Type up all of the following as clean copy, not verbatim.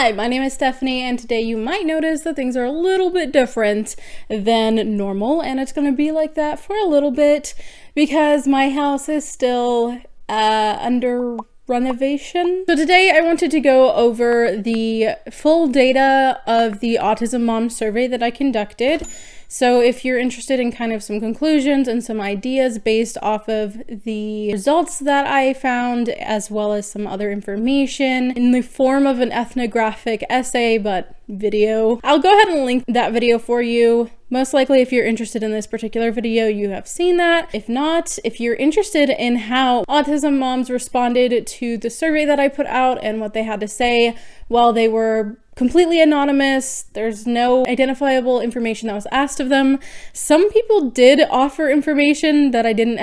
Hi, my name is Stephanie, and today you might notice that things are a little bit different than normal, and it's going to be like that for a little bit because my house is still under renovation. So today I wanted to go over the full data of the Autism Mom survey that I conducted. So if you're interested in kind of some conclusions and some ideas based off of the results that I found, as well as some other information in the form of an ethnographic essay, but video, I'll go ahead and link that video for you. Most likely, if you're interested in this particular video, you have seen that. If not, if you're interested in how autism moms responded to the survey that I put out and what they had to say while they were completely anonymous, there's no identifiable information that was asked of them. Some people did offer information that I didn't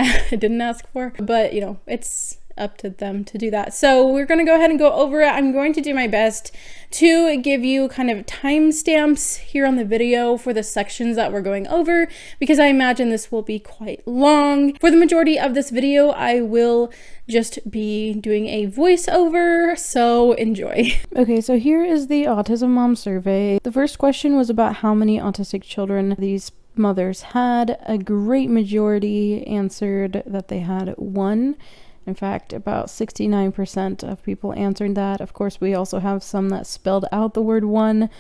ask for, but you know, it's up to them to do that. So we're going to go ahead and go over it. I'm going to do my best to give you kind of timestamps here on the video for the sections that we're going over, because I imagine this will be quite long. For the majority of this video, I will just be doing a voiceover, so enjoy. Okay, so here is the Autism Mom survey. The first question was about how many autistic children these mothers had. A great majority answered that they had one. In fact, about 69% of people answered that. Of course, we also have some that spelled out the word one.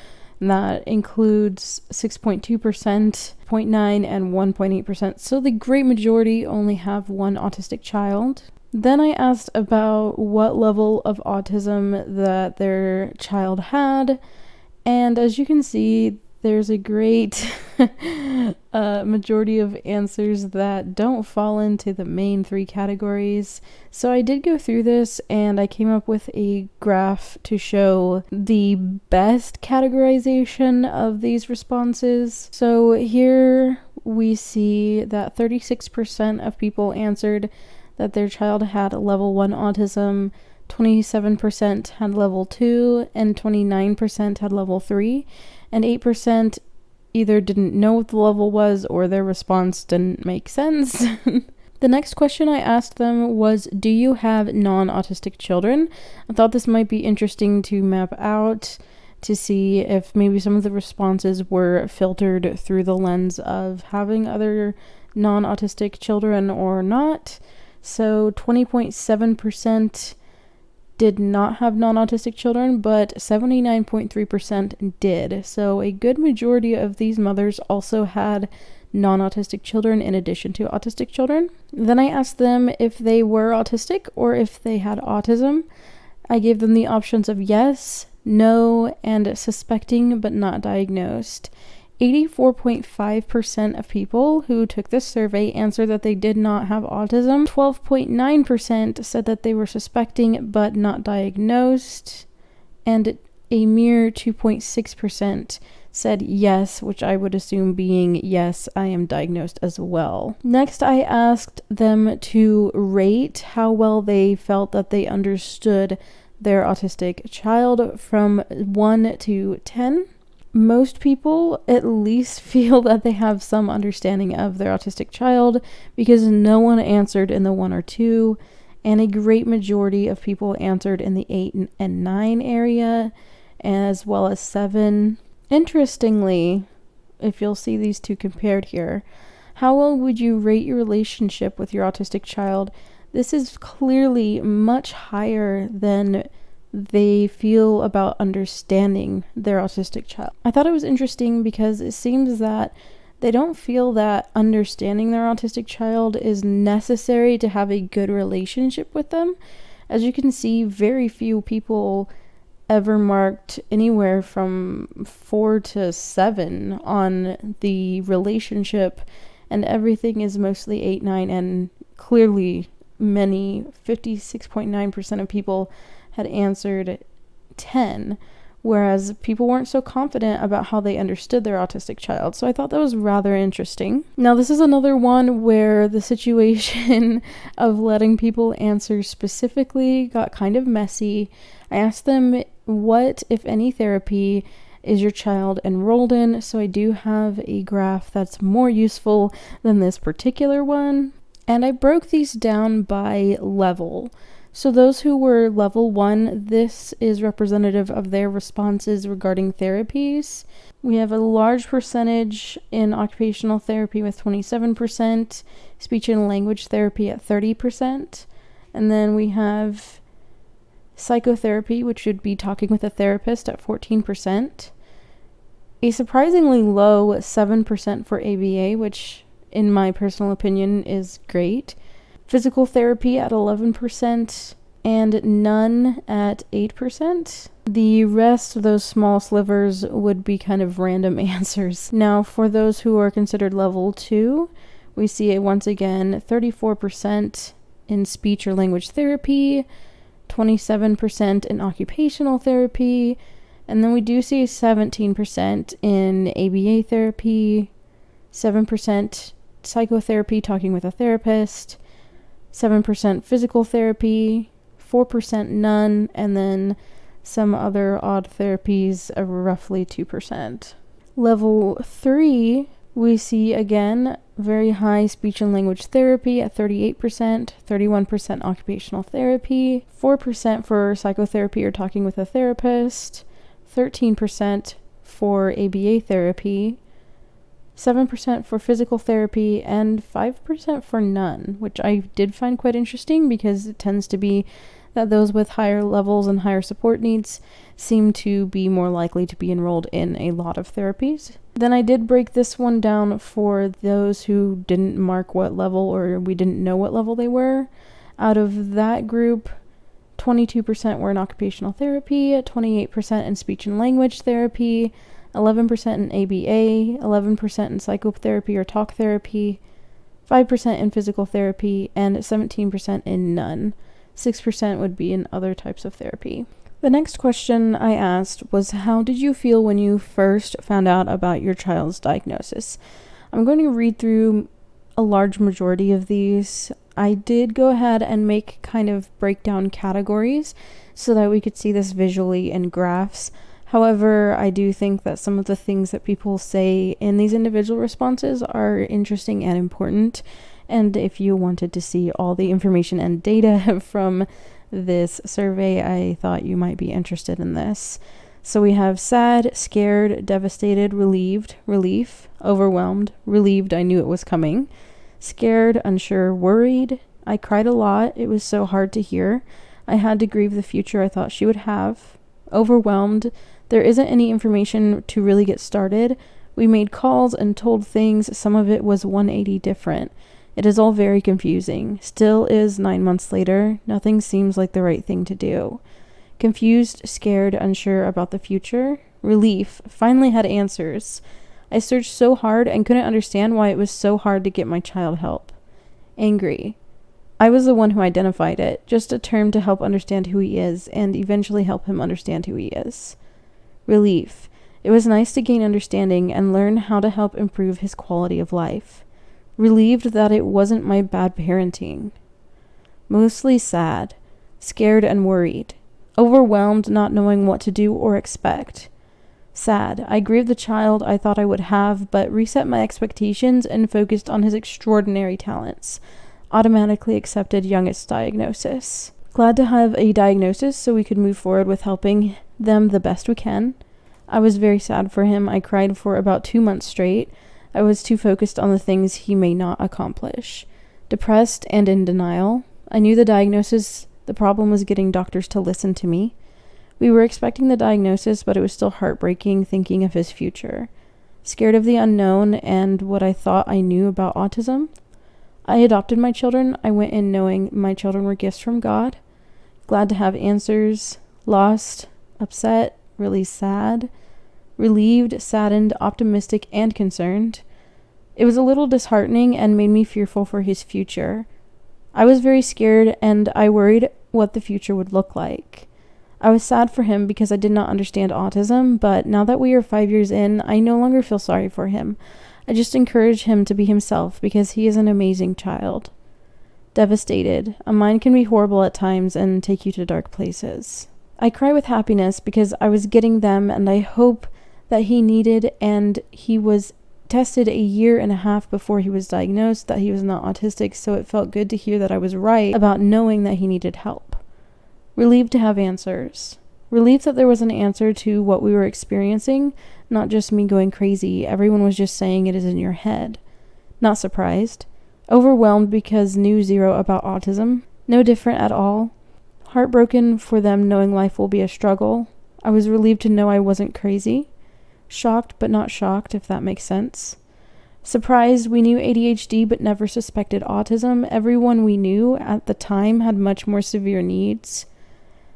That includes 6.2%, 0.9%, and 1.8%. So the great majority only have one autistic child. Then I asked about what level of autism that their child had. And as you can see, there's a great majority of answers that don't fall into the main three categories. So I did go through this and I came up with a graph to show the best categorization of these responses. So here we see that 36% of people answered that their child had level 1 autism, 27% had level 2, and 29% had level 3. And 8% either didn't know what the level was or their response didn't make sense. The next question I asked them was, do you have non-autistic children? I thought this might be interesting to map out to see if maybe some of the responses were filtered through the lens of having other non-autistic children or not. So 20.7% did not have non-autistic children, but 79.3% did. So a good majority of these mothers also had non-autistic children in addition to autistic children. Then I asked them if they were autistic or if they had autism. I gave them the options of yes, no, and suspecting but not diagnosed. 84.5% of people who took this survey answered that they did not have autism. 12.9% said that they were suspecting but not diagnosed. And a mere 2.6% said yes, which I would assume being yes, I am diagnosed as well. Next, I asked them to rate how well they felt that they understood their autistic child from 1 to 10. Most people at least feel that they have some understanding of their autistic child because no one answered in the 1 or 2, and a great majority of people answered in the 8 and 9 area, as well as 7. Interestingly, if you'll see these two compared here, how well would you rate your relationship with your autistic child? This is clearly much higher than they feel about understanding their autistic child. I thought it was interesting because it seems that they don't feel that understanding their autistic child is necessary to have a good relationship with them. As you can see, very few people ever marked anywhere from 4 to 7 on the relationship, and everything is mostly 8, 9, and clearly many, 56.9% of people had answered 10, whereas people weren't so confident about how they understood their autistic child. So I thought that was rather interesting. Now, this is another one where the situation of letting people answer specifically got kind of messy. I asked them what, if any, therapy is your child enrolled in, so I do have a graph that's more useful than this particular one. And I broke these down by level. So those who were level 1, this is representative of their responses regarding therapies. We have a large percentage in occupational therapy with 27%, speech and language therapy at 30%, and then we have psychotherapy, which would be talking with a therapist, at 14%. A surprisingly low 7% for ABA, which in my personal opinion is great. Physical therapy at 11% and none at 8%. The rest of those small slivers would be kind of random answers. Now, for those who are considered level 2, we see once again 34% in speech or language therapy, 27% in occupational therapy, and then we do see 17% in ABA therapy, 7% psychotherapy talking with a therapist, 7% physical therapy, 4% none, and then some other odd therapies of roughly 2%. Level 3, we see again very high speech and language therapy at 38%, 31% occupational therapy, 4% for psychotherapy or talking with a therapist, 13% for ABA therapy, 7% for physical therapy, and 5% for none, which I did find quite interesting because it tends to be that those with higher levels and higher support needs seem to be more likely to be enrolled in a lot of therapies. Then I did break this one down for those who didn't mark what level or we didn't know what level they were. Out of that group, 22% were in occupational therapy, 28% in speech and language therapy, 11% in ABA, 11% in psychotherapy or talk therapy, 5% in physical therapy, and 17% in none. 6% would be in other types of therapy. The next question I asked was, how did you feel when you first found out about your child's diagnosis? I'm going to read through a large majority of these. I did go ahead and make kind of breakdown categories so that we could see this visually in graphs. However, I do think that some of the things that people say in these individual responses are interesting and important. And if you wanted to see all the information and data from this survey, I thought you might be interested in this. So we have sad, scared, devastated, relieved, relief, overwhelmed, relieved, I knew it was coming, scared, unsure, worried. I cried a lot. It was so hard to hear. I had to grieve the future I thought she would have. Overwhelmed. There isn't any information to really get started. We made calls and told things. Some of it was 180 different. It is all very confusing. Still is 9 months later. Nothing seems like the right thing to do. Confused, scared, unsure about the future. Relief. Finally had answers. I searched so hard and couldn't understand why it was so hard to get my child help. Angry. I was the one who identified it, just a term to help understand who he is and eventually help him understand who he is. Relief. It was nice to gain understanding and learn how to help improve his quality of life. Relieved that it wasn't my bad parenting. Mostly sad, scared and worried. Overwhelmed, not knowing what to do or expect. Sad. I grieved the child I thought I would have, but reset my expectations and focused on his extraordinary talents. Automatically accepted youngest diagnosis. Glad to have a diagnosis so we could move forward with helping them the best we can. I was very sad for him. I cried for about 2 months straight. I was too focused on the things he may not accomplish. Depressed and in denial. I knew the diagnosis. The problem was getting doctors to listen to me. We were expecting the diagnosis, but it was still heartbreaking thinking of his future. Scared of the unknown and what I thought I knew about autism. I adopted my children. I went in knowing my children were gifts from God. Glad to have answers. Lost, upset, really sad, relieved, saddened, optimistic, and concerned. It was a little disheartening and made me fearful for his future. I was very scared and I worried what the future would look like. I was sad for him because I did not understand autism, but now that we are 5 years in, I no longer feel sorry for him. I just encourage him to be himself because he is an amazing child. Devastated. A mind can be horrible at times and take you to dark places. I cry with happiness because I was getting them and I hope that he needed, and he was tested 1.5 years before he was diagnosed that he was not autistic, so it felt good to hear that I was right about knowing that he needed help. Relieved to have answers. Relieved that there was an answer to what we were experiencing, not just me going crazy. Everyone was just saying it is in your head. Not surprised. Overwhelmed because knew zero about autism. No different at all. Heartbroken for them knowing life will be a struggle. I was relieved to know I wasn't crazy. Shocked but not shocked, if that makes sense. Surprised we knew ADHD but never suspected autism. Everyone we knew at the time had much more severe needs.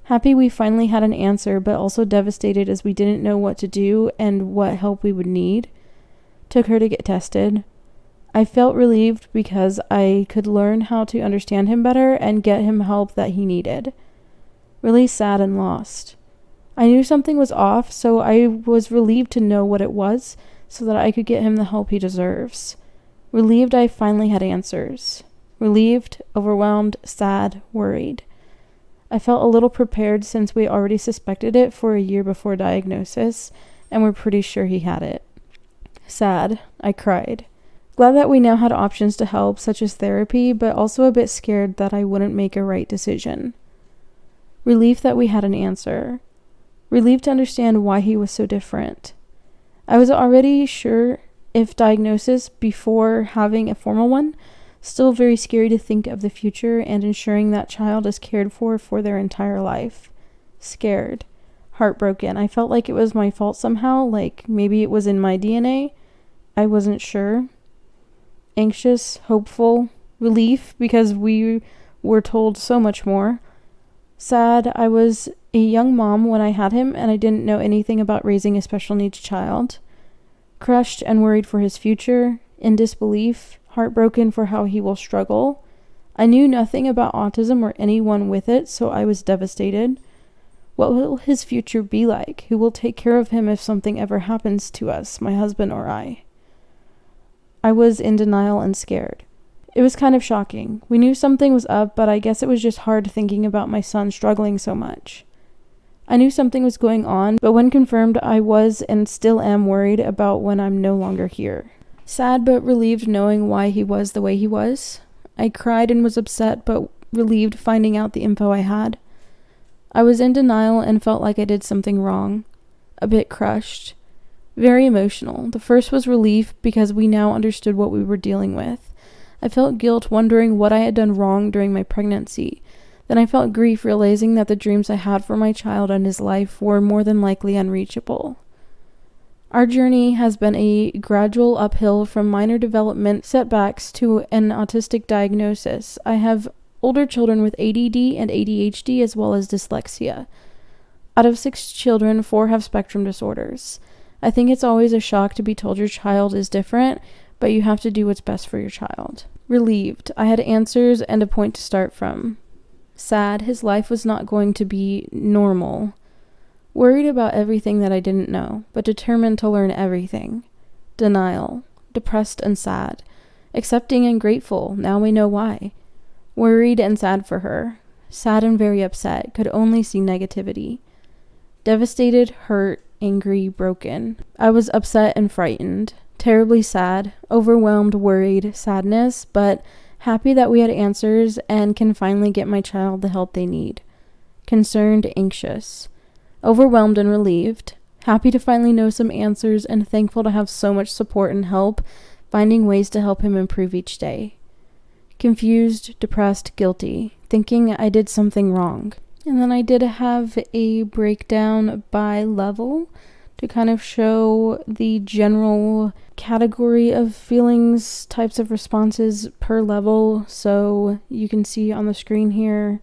Happy we finally had an answer, but also devastated as we didn't know what to do and what help we would need. Took her to get tested. I felt relieved because I could learn how to understand him better and get him help that he needed. Really sad and lost. I knew something was off, so I was relieved to know what it was so that I could get him the help he deserves. Relieved I finally had answers. Relieved, overwhelmed, sad, worried. I felt a little prepared since we already suspected it for a year before diagnosis, and we're pretty sure he had it. Sad. I cried. Glad that we now had options to help, such as therapy, but also a bit scared that I wouldn't make a right decision. Relief that we had an answer. Relieved to understand why he was so different. I was already sure if diagnosis before having a formal one. Still very scary to think of the future and ensuring that child is cared for their entire life. Scared. Heartbroken. I felt like it was my fault somehow, like maybe it was in my DNA. I wasn't sure. Anxious, hopeful, relief because we were told so much more. Sad. I was a young mom when I had him and I didn't know anything about raising a special needs child. Crushed and worried for his future. In disbelief. Heartbroken for how he will struggle. I knew nothing about autism or anyone with it, so I was devastated. What will his future be like? Who will take care of him if something ever happens to us, my husband or I? I was in denial and scared. It was kind of shocking. We knew something was up, but I guess it was just hard thinking about my son struggling so much. I knew something was going on, but when confirmed, I was and still am worried about when I'm no longer here. Sad but relieved knowing why he was the way he was. I cried and was upset but relieved finding out the info I had. I was in denial and felt like I did something wrong. A bit crushed. Very emotional. The first was relief because we now understood what we were dealing with. I felt guilt wondering what I had done wrong during my pregnancy. Then I felt grief realizing that the dreams I had for my child and his life were more than likely unreachable. Our journey has been a gradual uphill from minor development setbacks to an autistic diagnosis. I have older children with ADD and ADHD as well as dyslexia. Out of 6 children, 4 have spectrum disorders. I think it's always a shock to be told your child is different, but you have to do what's best for your child. Relieved. I had answers and a point to start from. Sad. His life was not going to be normal. Worried about everything that I didn't know, but determined to learn everything. Denial. Depressed and sad. Accepting and grateful. Now we know why. Worried and sad for her. Sad and very upset. Could only see negativity. Devastated, hurt, angry, broken. I was upset and frightened. Terribly sad. Overwhelmed, worried, sadness, but happy that we had answers and can finally get my child the help they need. Concerned, anxious. Overwhelmed and relieved. Happy to finally know some answers and thankful to have so much support and help, finding ways to help him improve each day. Confused, depressed, guilty, thinking I did something wrong. And then I did have a breakdown by level to kind of show the general category of feelings, types of responses per level. So you can see on the screen here,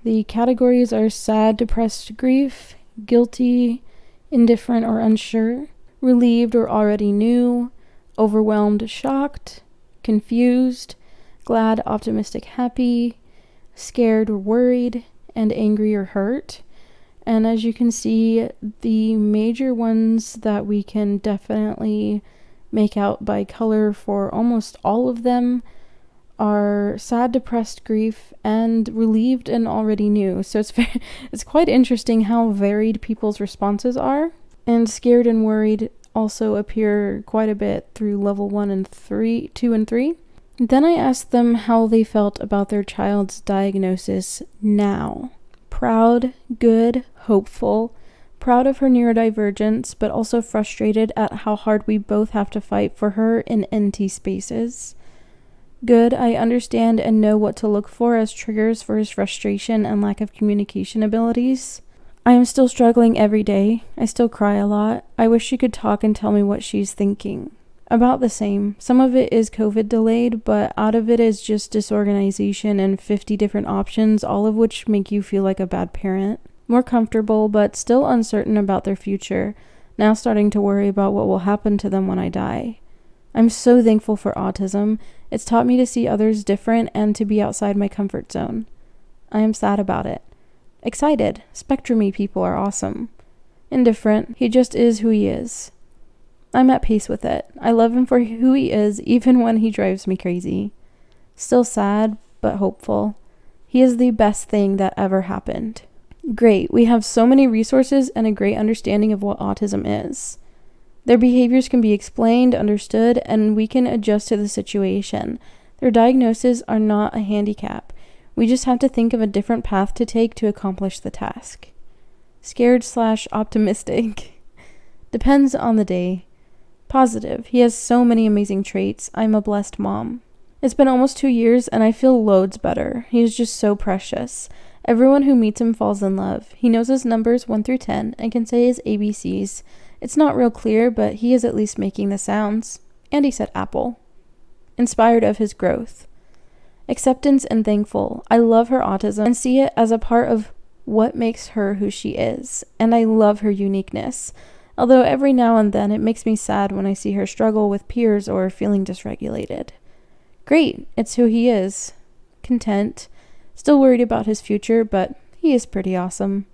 the categories are sad, depressed, grief, guilty, indifferent or unsure, relieved or already knew, overwhelmed, shocked, confused, glad, optimistic, happy, scared or worried, and angry or hurt. And as you can see, the major ones that we can definitely make out by color for almost all of them are sad, depressed, grief, and relieved and already knew. So it's quite interesting how varied people's responses are. And scared and worried also appear quite a bit through level 2 and 3. Then I asked them how they felt about their child's diagnosis now. Proud, good, hopeful, proud of her neurodivergence, but also frustrated at how hard we both have to fight for her in NT spaces. Good, I understand and know what to look for as triggers for his frustration and lack of communication abilities. I am still struggling every day. I still cry a lot. I wish she could talk and tell me what she's thinking. About the same. Some of it is COVID delayed, but out of it is just disorganization and 50 different options, all of which make you feel like a bad parent. More comfortable, but still uncertain about their future. Now starting to worry about what will happen to them when I die. I'm so thankful for autism. It's taught me to see others different and to be outside my comfort zone. I am sad about it. Excited. Spectrum-y people are awesome. Indifferent. He just is who he is. I'm at peace with it. I love him for who he is, even when he drives me crazy. Still sad, but hopeful. He is the best thing that ever happened. Great. We have so many resources and a great understanding of what autism is. Their behaviors can be explained, understood, and we can adjust to the situation. Their diagnoses are not a handicap. We just have to think of a different path to take to accomplish the task. Scared/optimistic. Depends on the day. Positive. He has so many amazing traits. I'm a blessed mom. It's been almost 2 years and I feel loads better. He is just so precious. Everyone who meets him falls in love. He knows his numbers 1 through 10 and can say his ABCs. It's not real clear, but he is at least making the sounds. And he said apple. Inspired of his growth. Acceptance and thankful. I love her autism and see it as a part of what makes her who she is. And I love her uniqueness. Although every now and then it makes me sad when I see her struggle with peers or feeling dysregulated. Great, it's who he is. Content. Still worried about his future, but he is pretty awesome.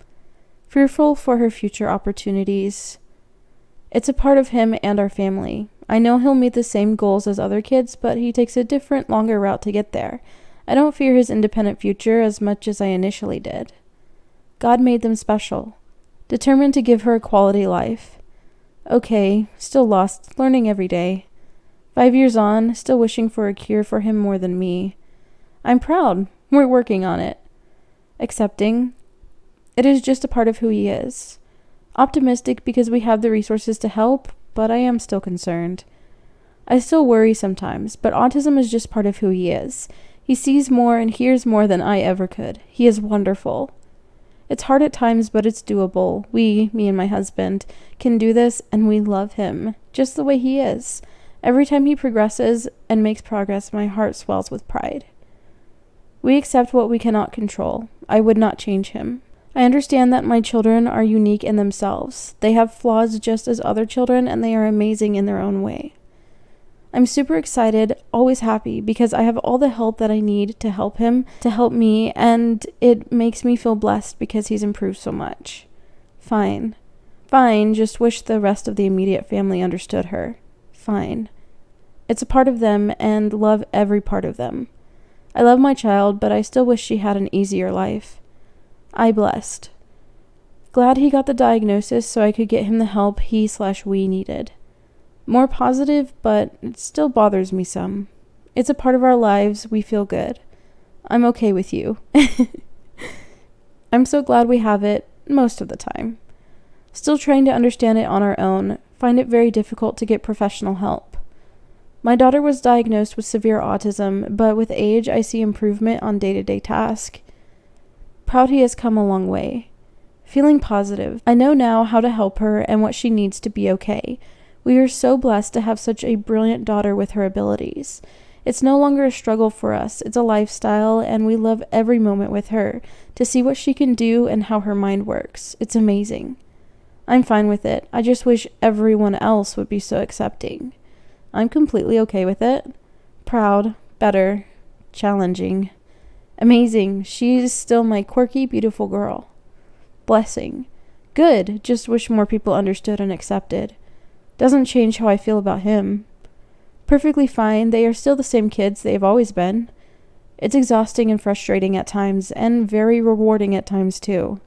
Fearful for her future opportunities. It's a part of him and our family. I know he'll meet the same goals as other kids, but he takes a different, longer route to get there. I don't fear his independent future as much as I initially did. God made them special. Determined to give her a quality life. Okay, still lost, learning every day. 5 years on, still wishing for a cure for him more than me. I'm proud. We're working on it. Accepting. It is just a part of who he is. Optimistic because we have the resources to help, but I am still concerned. I still worry sometimes, but autism is just part of who he is. He sees more and hears more than I ever could. He is wonderful. It's hard at times, but it's doable. We, me and my husband, can do this, and we love him, just the way he is. Every time he progresses and makes progress, my heart swells with pride. We accept what we cannot control. I would not change him. I understand that my children are unique in themselves. They have flaws just as other children, and they are amazing in their own way. I'm super excited, always happy, because I have all the help that I need to help him, to help me, and it makes me feel blessed because he's improved so much. Fine. Fine, just wish the rest of the immediate family understood her. Fine. It's a part of them, and love every part of them. I love my child, but I still wish she had an easier life. I blessed. Glad he got the diagnosis so I could get him the help he/we needed. More positive, but it still bothers me some. It's a part of our lives. We feel good. I'm okay with you. I'm so glad we have it most of the time. Still trying to understand it on our own. Find it very difficult to get professional help. My daughter was diagnosed with severe autism, but with age I see improvement on day-to-day tasks. Proud he has come a long way. Feeling positive. I know now how to help her and what she needs to be okay. We are so blessed to have such a brilliant daughter with her abilities. It's no longer a struggle for us. It's a lifestyle, and we love every moment with her, to see what she can do and how her mind works. It's amazing. I'm fine with it. I just wish everyone else would be so accepting. I'm completely okay with it. Proud, better, challenging, amazing. She's still my quirky, beautiful girl. Blessing. Good. Just wish more people understood and accepted. Doesn't change how I feel about him. Perfectly fine. They are still the same kids they've always been. It's exhausting and frustrating at times, and very rewarding at times too.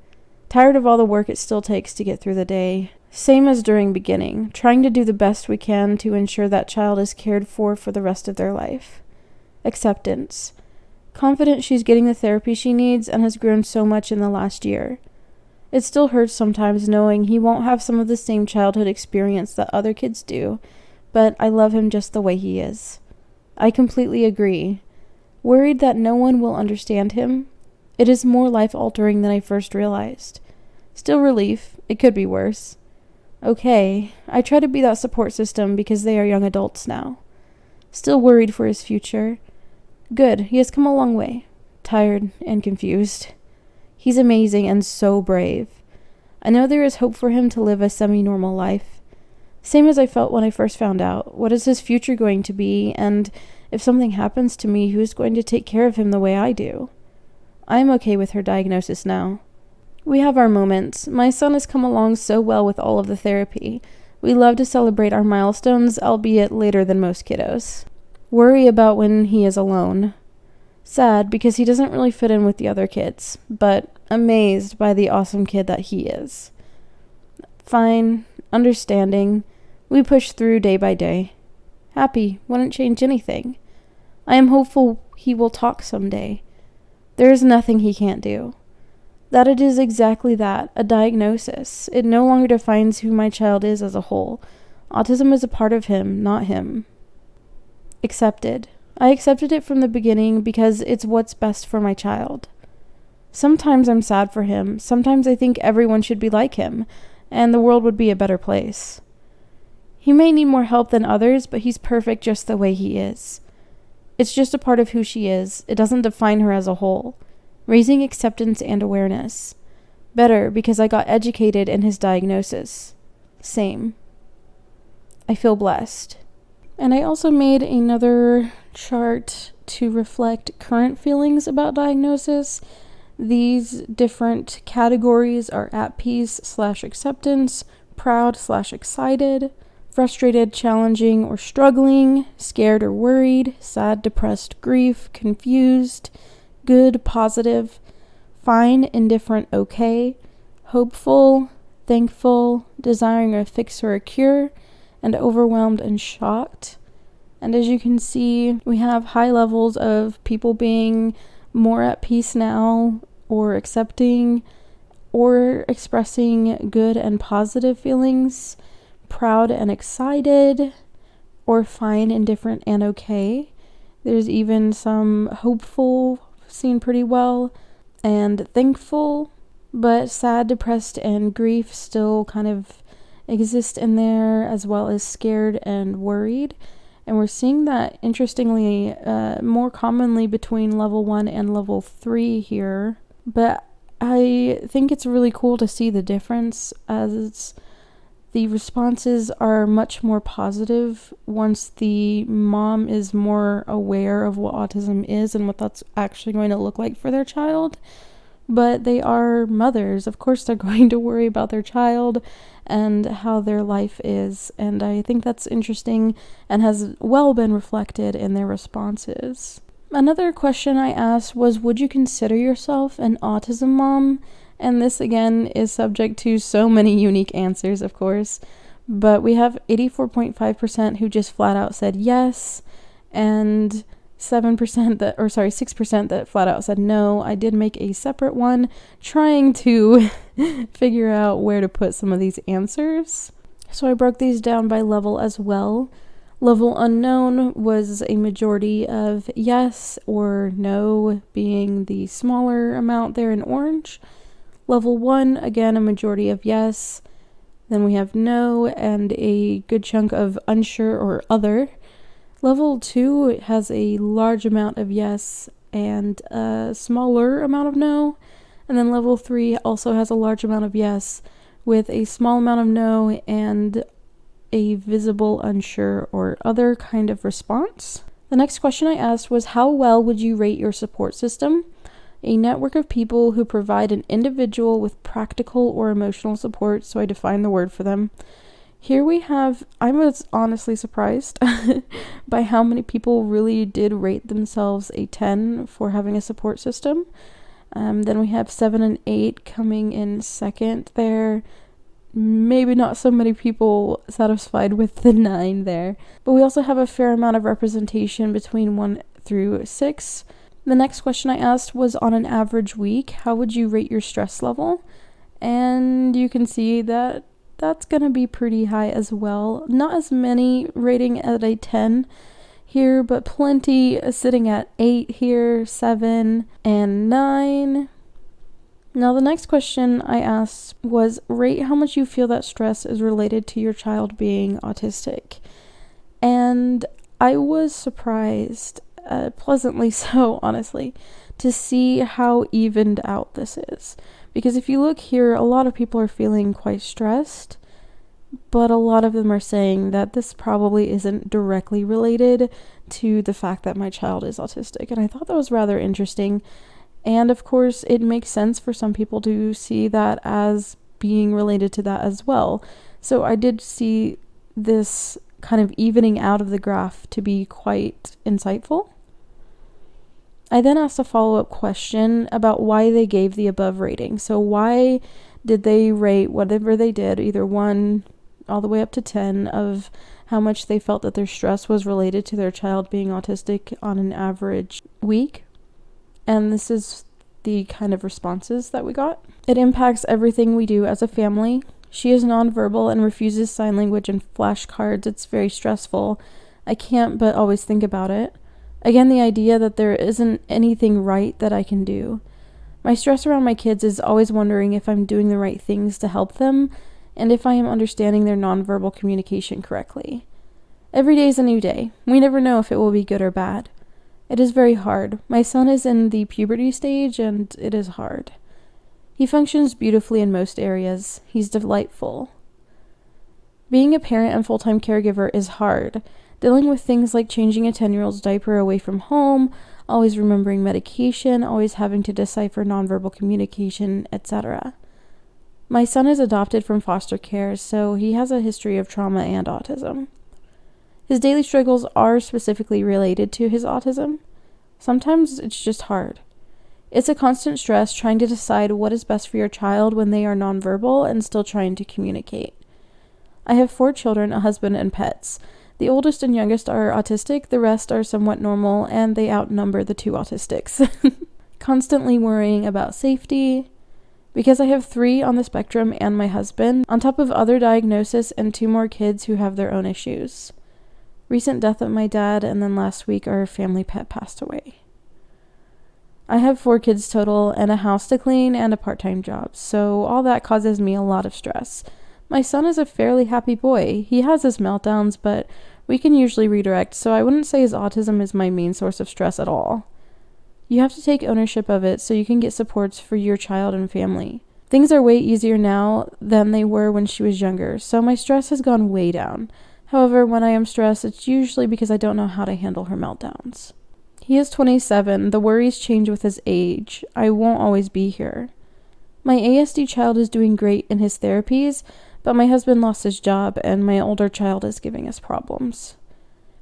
Tired of all the work it still takes to get through the day. Same as during beginning, trying to do the best we can to ensure that child is cared for the rest of their life. Acceptance. confident she's getting the therapy she needs and has grown so much in the last year. It still hurts sometimes knowing he won't have some of the same childhood experience that other kids do, but I love him just the way he is. I completely agree. Worried that no one will understand him? It is more life-altering than I first realized. Still relief. It could be worse. Okay, I try to be that support system because they are young adults now. Still worried for his future. Good, he has come a long way. Tired and confused. He's amazing and so brave. I know there is hope for him to live a semi-normal life. Same as I felt when I first found out. What is his future going to be? And if something happens to me, who is going to take care of him the way I do? I am okay with her diagnosis now. We have our moments. My son has come along so well with all of the therapy. We love to celebrate our milestones, albeit later than most kiddos. Worry about when he is alone. Sad because he doesn't really fit in with the other kids, but amazed by the awesome kid that he is. Fine, understanding. We push through day by day. Happy, wouldn't change anything. I am hopeful he will talk someday. There is nothing he can't do. That it is exactly that, a diagnosis. It no longer defines who my child is as a whole. Autism is a part of him, not him. Accepted. I accepted it from the beginning because it's what's best for my child. Sometimes I'm sad for him. Sometimes I think everyone should be like him, and the world would be a better place. He may need more help than others, but he's perfect just the way he is. It's just a part of who she is. It doesn't define her as a whole. Raising acceptance and awareness. Better because I got educated in his diagnosis. Same. I feel blessed. And I also made another chart to reflect current feelings about diagnosis. These different categories are at peace/acceptance, proud/excited, frustrated, challenging, or struggling, scared or worried, sad, depressed, grief, confused, good, positive, fine, indifferent, okay, hopeful, thankful, desiring a fix or a cure, and overwhelmed and shocked. And as you can see, we have high levels of people being more at peace now, or accepting, or expressing good and positive feelings, proud and excited, or fine, indifferent, and okay. There's even some hopeful, seen pretty well, and thankful, but sad, depressed, and grief still kind of exist in there, as well as scared and worried. And we're seeing that, interestingly, more commonly between level 1 and level 3 here. But I think it's really cool to see the difference, as the responses are much more positive once the mom is more aware of what autism is and what that's actually going to look like for their child. But they are mothers. Of course, they're going to worry about their child and how their life is. And I think that's interesting and has well been reflected in their responses. Another question I asked was, would you consider yourself an autism mom? And this, again, is subject to so many unique answers, of course. But we have 84.5% who just flat out said yes, and 6% that flat out said no. I did make a separate one trying to figure out where to put some of these answers. So I broke these down by level as well. Level unknown was a majority of yes or no, being the smaller amount there in orange. Level 1, again, a majority of yes. Then we have no and a good chunk of unsure or other. Level 2 has a large amount of yes and a smaller amount of no. And then level 3 also has a large amount of yes with a small amount of no and a visible unsure or other kind of response. The next question I asked was, how well would you rate your support system? A network of people who provide an individual with practical or emotional support, so I defined the word for them. Here we have, I was honestly surprised by how many people really did rate themselves a 10 for having a support system. Then we have 7 and 8 coming in second there. Maybe not so many people satisfied with the 9 there. But we also have a fair amount of representation between 1 through 6. The next question I asked was, on an average week, how would you rate your stress level? And you can see that that's going to be pretty high as well. Not as many rating at a 10 here, but plenty sitting at 8 here, 7, and 9. Now the next question I asked was, rate how much you feel that stress is related to your child being autistic. And I was surprised, pleasantly so, honestly, to see how evened out this is. Because if you look here, a lot of people are feeling quite stressed, but a lot of them are saying that this probably isn't directly related to the fact that my child is autistic. And I thought that was rather interesting. And of course, it makes sense for some people to see that as being related to that as well. So I did see this kind of evening out of the graph to be quite insightful. I then asked a follow-up question about why they gave the above rating. So why did they rate whatever they did, either 1 all the way up to 10, of how much they felt that their stress was related to their child being autistic on an average week. And this is the kind of responses that we got. It impacts everything we do as a family. She is nonverbal and refuses sign language and flashcards. It's very stressful. I can't but always think about it. Again, the idea that there isn't anything right that I can do. My stress around my kids is always wondering if I'm doing the right things to help them and if I am understanding their nonverbal communication correctly. Every day is a new day. We never know if it will be good or bad. It is very hard. My son is in the puberty stage and it is hard. He functions beautifully in most areas. He's delightful. Being a parent and full-time caregiver is hard. Dealing with things like changing a 10-year-old's diaper away from home, always remembering medication, always having to decipher nonverbal communication, etc. My son is adopted from foster care, so he has a history of trauma and autism. His daily struggles are specifically related to his autism. Sometimes it's just hard. It's a constant stress trying to decide what is best for your child when they are nonverbal and still trying to communicate. I have 4 children, a husband, and pets. The oldest and youngest are autistic, the rest are somewhat normal, and they outnumber the 2 autistics. Constantly worrying about safety, because I have 3 on the spectrum and my husband, on top of other diagnoses and 2 more kids who have their own issues. Recent death of my dad, and then last week our family pet passed away. I have 4 kids total and a house to clean and a part-time job, so all that causes me a lot of stress. My son is a fairly happy boy. He has his meltdowns, but we can usually redirect, so I wouldn't say his autism is my main source of stress at all. You have to take ownership of it so you can get supports for your child and family. Things are way easier now than they were when she was younger, so my stress has gone way down. However, when I am stressed, it's usually because I don't know how to handle her meltdowns. He is 27. The worries change with his age. I won't always be here. My ASD child is doing great in his therapies, but my husband lost his job and my older child is giving us problems.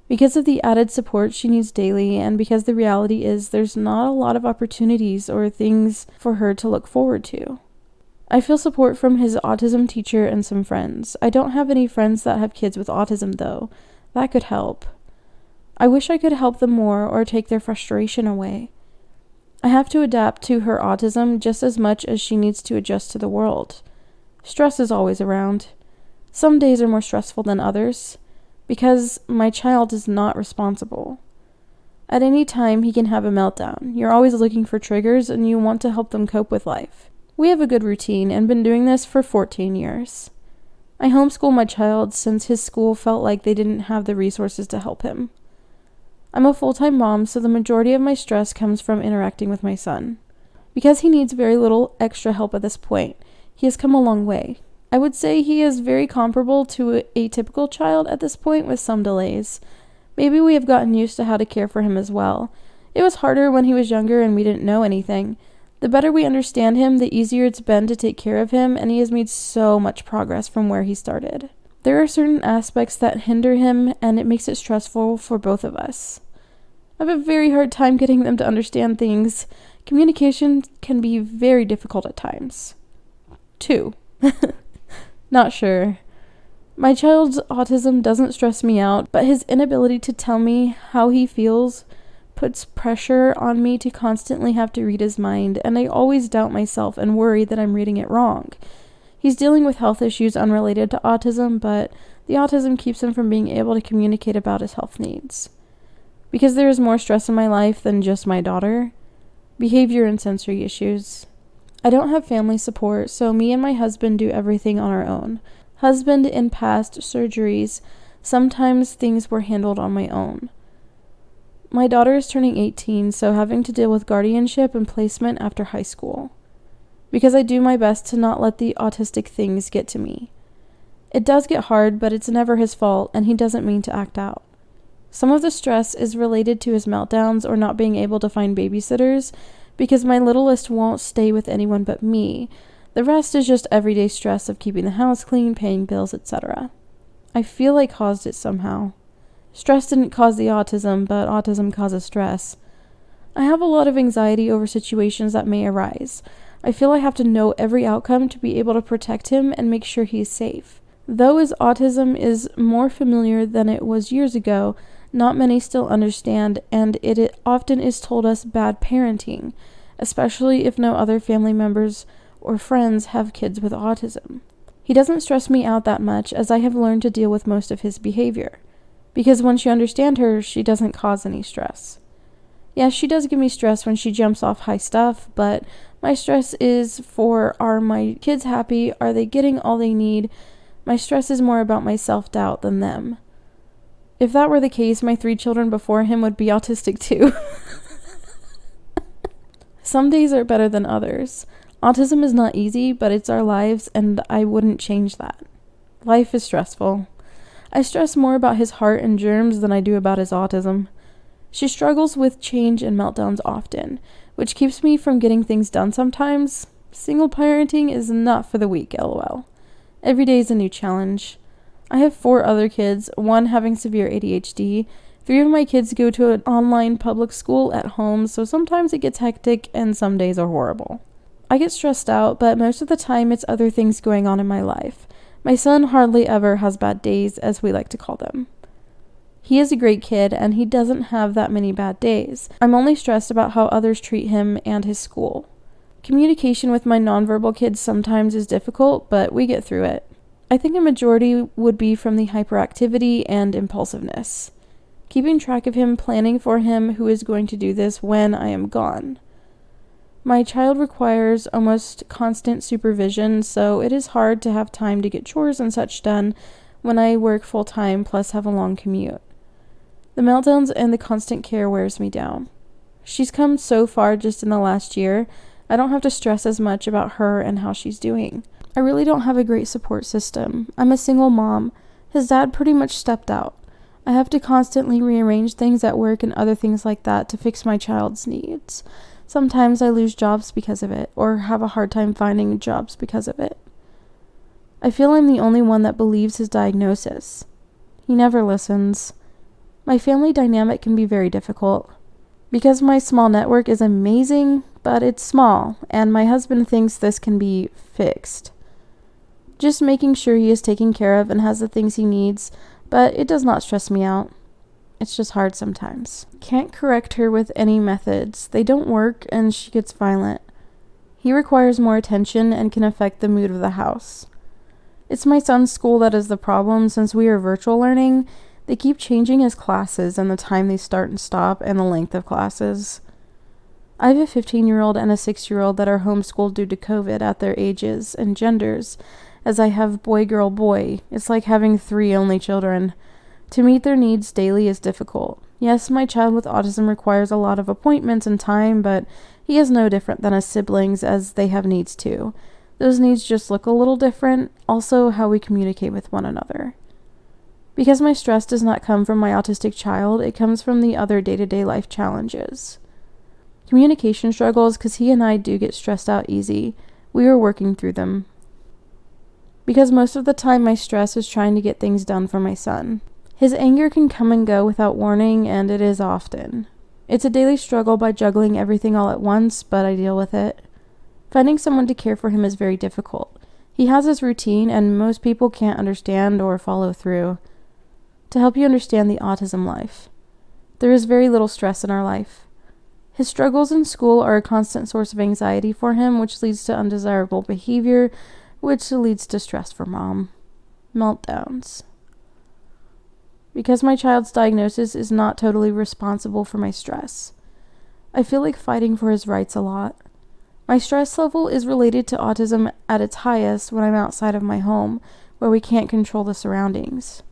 Because of the added support she needs daily, and because the reality is there's not a lot of opportunities or things for her to look forward to. I feel support from his autism teacher and some friends. I don't have any friends that have kids with autism though. That could help. I wish I could help them more or take their frustration away. I have to adapt to her autism just as much as she needs to adjust to the world. Stress is always around. Some days are more stressful than others, because my child is not responsible. At any time, he can have a meltdown. You're always looking for triggers and you want to help them cope with life. We have a good routine and been doing this for 14 years. I homeschool my child since his school felt like they didn't have the resources to help him. I'm a full-time mom, so the majority of my stress comes from interacting with my son. Because he needs very little extra help at this point, he has come a long way. I would say he is very comparable to a typical child at this point with some delays. Maybe we have gotten used to how to care for him as well. It was harder when he was younger and we didn't know anything. The better we understand him, the easier it's been to take care of him, and he has made so much progress from where he started. There are certain aspects that hinder him, and it makes it stressful for both of us. I have a very hard time getting them to understand things. Communication can be very difficult at times. 2. Not sure. My child's autism doesn't stress me out, but his inability to tell me how he feels puts pressure on me to constantly have to read his mind, and I always doubt myself and worry that I'm reading it wrong. He's dealing with health issues unrelated to autism, but the autism keeps him from being able to communicate about his health needs. Because there is more stress in my life than just my daughter. Behavior and sensory issues. I don't have family support, so me and my husband do everything on our own. Husband in past surgeries, sometimes things were handled on my own. My daughter is turning 18, so having to deal with guardianship and placement after high school. Because I do my best to not let the autistic things get to me. It does get hard, but it's never his fault, and he doesn't mean to act out. Some of the stress is related to his meltdowns or not being able to find babysitters, because my littlest won't stay with anyone but me. The rest is just everyday stress of keeping the house clean, paying bills, etc. I feel I caused it somehow. Stress didn't cause the autism, but autism causes stress. I have a lot of anxiety over situations that may arise. I feel I have to know every outcome to be able to protect him and make sure he's safe. Though his autism is more familiar than it was years ago, not many still understand, and it often is told us bad parenting, especially if no other family members or friends have kids with autism. He doesn't stress me out that much, as I have learned to deal with most of his behavior. Because once you understand her, she doesn't cause any stress. Yes, she does give me stress when she jumps off high stuff, but my stress is for, are my kids happy? Are they getting all they need? My stress is more about my self-doubt than them. If that were the case, my 3 children before him would be autistic too. Some days are better than others. Autism is not easy, but it's our lives, and I wouldn't change that. Life is stressful. I stress more about his heart and germs than I do about his autism. She struggles with change and meltdowns often, which keeps me from getting things done sometimes. Single parenting is not for the weak, lol. Every day is a new challenge. I have 4 other kids, 1 having severe ADHD. 3 of my kids go to an online public school at home, so sometimes it gets hectic and some days are horrible. I get stressed out, but most of the time it's other things going on in my life. My son hardly ever has bad days, as we like to call them. He is a great kid, and he doesn't have that many bad days. I'm only stressed about how others treat him and his school. Communication with my nonverbal kids sometimes is difficult, but we get through it. I think a majority would be from the hyperactivity and impulsiveness. Keeping track of him, planning for him who is going to do this when I am gone. My child requires almost constant supervision, so it is hard to have time to get chores and such done when I work full-time plus have a long commute. The meltdowns and the constant care wears me down. She's come so far just in the last year. I don't have to stress as much about her and how she's doing. I really don't have a great support system. I'm a single mom. His dad pretty much stepped out. I have to constantly rearrange things at work and other things like that to fix my child's needs. Sometimes I lose jobs because of it, or have a hard time finding jobs because of it. I feel I'm the only one that believes his diagnosis. He never listens. My family dynamic can be very difficult. Because my small network is amazing, but it's small, and my husband thinks this can be fixed. Just making sure he is taken care of and has the things he needs, but it does not stress me out. It's just hard sometimes. Can't correct her with any methods. They don't work, and she gets violent. He requires more attention and can affect the mood of the house. It's my son's school that is the problem. Since we are virtual learning, they keep changing his classes and the time they start and stop and the length of classes. I have a 15-year-old and a 6-year-old that are homeschooled due to COVID at their ages and genders, as I have boy, girl, boy. It's like having 3 only children. To meet their needs daily is difficult. Yes, my child with autism requires a lot of appointments and time, but he is no different than his siblings, as they have needs too. Those needs just look a little different, also how we communicate with one another. Because my stress does not come from my autistic child, it comes from the other day-to-day life challenges. Communication struggles, because he and I do get stressed out easy. We are working through them. Because most of the time my stress is trying to get things done for my son. His anger can come and go without warning, and it is often. It's a daily struggle by juggling everything all at once, but I deal with it. Finding someone to care for him is very difficult. He has his routine, and most people can't understand or follow through. To help you understand the autism life. There is very little stress in our life. His struggles in school are a constant source of anxiety for him, which leads to undesirable behavior, which leads to stress for mom. Meltdowns. Because my child's diagnosis is not totally responsible for my stress, I feel like fighting for his rights a lot. My stress level is related to autism at its highest when I'm outside of my home, where we can't control the surroundings.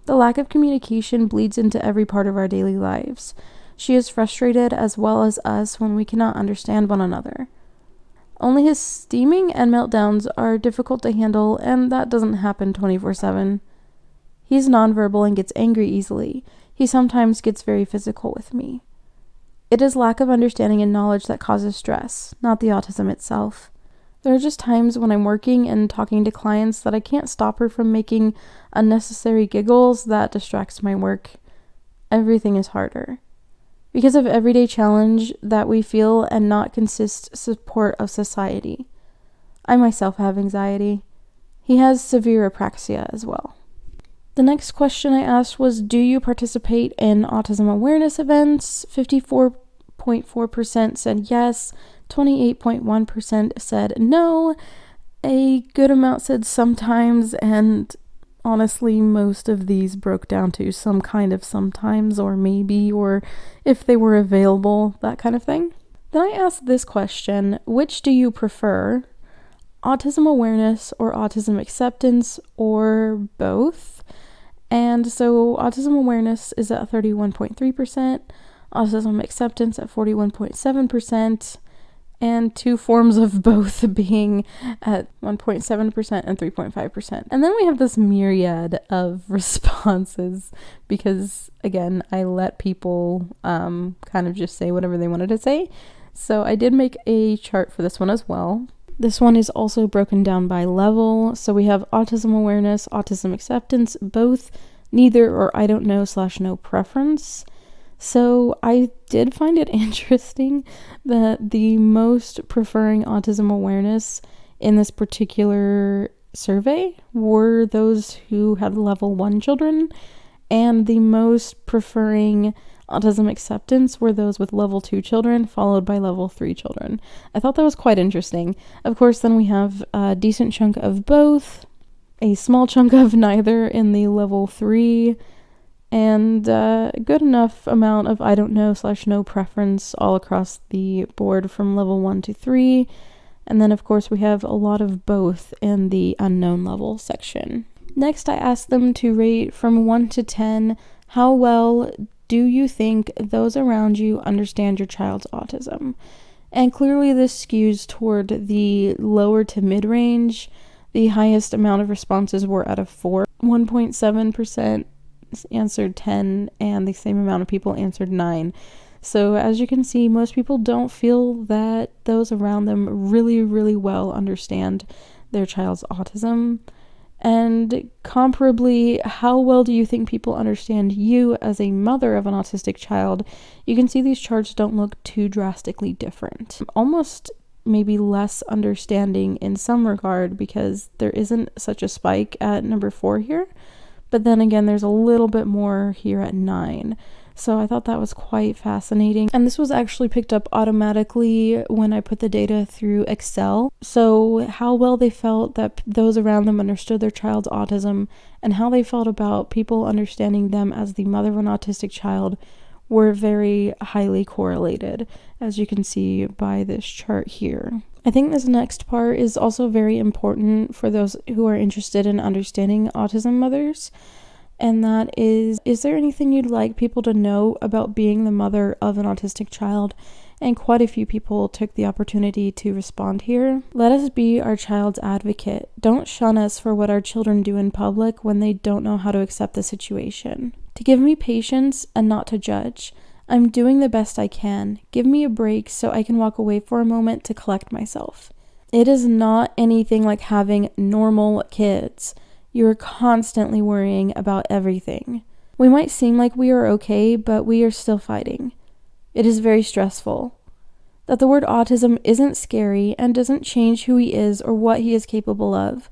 The lack of communication bleeds into every part of our daily lives. She is frustrated as well as us when we cannot understand one another. Only his steaming and meltdowns are difficult to handle, and that doesn't happen 24/7. He's nonverbal and gets angry easily. He sometimes gets very physical with me. It is lack of understanding and knowledge that causes stress, not the autism itself. There are just times when I'm working and talking to clients that I can't stop her from making unnecessary giggles that distracts my work. Everything is harder. Because of everyday challenge that we feel and not consist support of society. I myself have anxiety. He has severe apraxia as well. The next question I asked was, do you participate in autism awareness events? 54.4% said yes, 28.1% said no, a good amount said sometimes, and honestly, most of these broke down to some kind of sometimes or maybe, or if they were available, that kind of thing. Then I asked this question, which do you prefer? Autism awareness or autism acceptance or both? And so autism awareness is at 31.3%, autism acceptance at 41.7%, and two forms of both being at 1.7% and 3.5%. And then we have this myriad of responses because, again, I let people kind of just say whatever they wanted to say. So I did make a chart for this one as well. This one is also broken down by level. So we have autism awareness, autism acceptance, both, neither, or I don't know / no preference. So I did find it interesting that the most preferring autism awareness in this particular survey were those who had level 1 children, and the most preferring autism acceptance were those with level 2 children, followed by level 3 children. I thought that was quite interesting. Of course, then we have a decent chunk of both, a small chunk of neither in the level 3, and a good enough amount of I don't know / no preference all across the board from level 1 to 3. And then, of course, we have a lot of both in the unknown level section. Next, I asked them to rate from 1 to 10, how well do you think those around you understand your child's autism? And clearly this skews toward the lower to mid-range. The highest amount of responses were out of 4. 1.7% answered 10, and the same amount of people answered 9. So as you can see, most people don't feel that those around them really, really well understand their child's autism. And comparably, how well do you think people understand you as a mother of an autistic child? You can see these charts don't look too drastically different. Almost maybe less understanding in some regard because there isn't such a spike at number 4 here. But then again, there's a little bit more here at 9. So I thought that was quite fascinating. And this was actually picked up automatically when I put the data through Excel. So how well they felt that those around them understood their child's autism and how they felt about people understanding them as the mother of an autistic child were very highly correlated, as you can see by this chart here. I think this next part is also very important for those who are interested in understanding autism mothers. And that is there anything you'd like people to know about being the mother of an autistic child? And quite a few people took the opportunity to respond here. Let us be our child's advocate. Don't shun us for what our children do in public when they don't know how to accept the situation. To give me patience and not to judge. I'm doing the best I can. Give me a break so I can walk away for a moment to collect myself. It is not anything like having normal kids. You are constantly worrying about everything. We might seem like we are okay, but we are still fighting. It is very stressful. That the word autism isn't scary and doesn't change who he is or what he is capable of.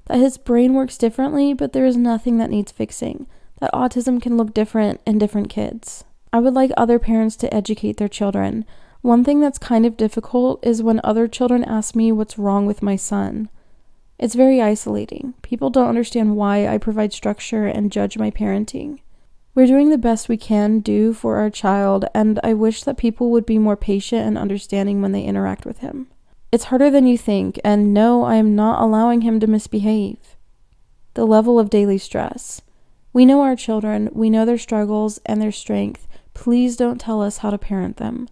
That his brain works differently, but there is nothing that needs fixing. That autism can look different in different kids. I would like other parents to educate their children. One thing that's kind of difficult is when other children ask me what's wrong with my son. It's very isolating. People don't understand why I provide structure and judge my parenting. We're doing the best we can do for our child, and I wish that people would be more patient and understanding when they interact with him. It's harder than you think, and no, I am not allowing him to misbehave. The level of daily stress. We know our children, we know their struggles and their strength. Please don't tell us how to parent them.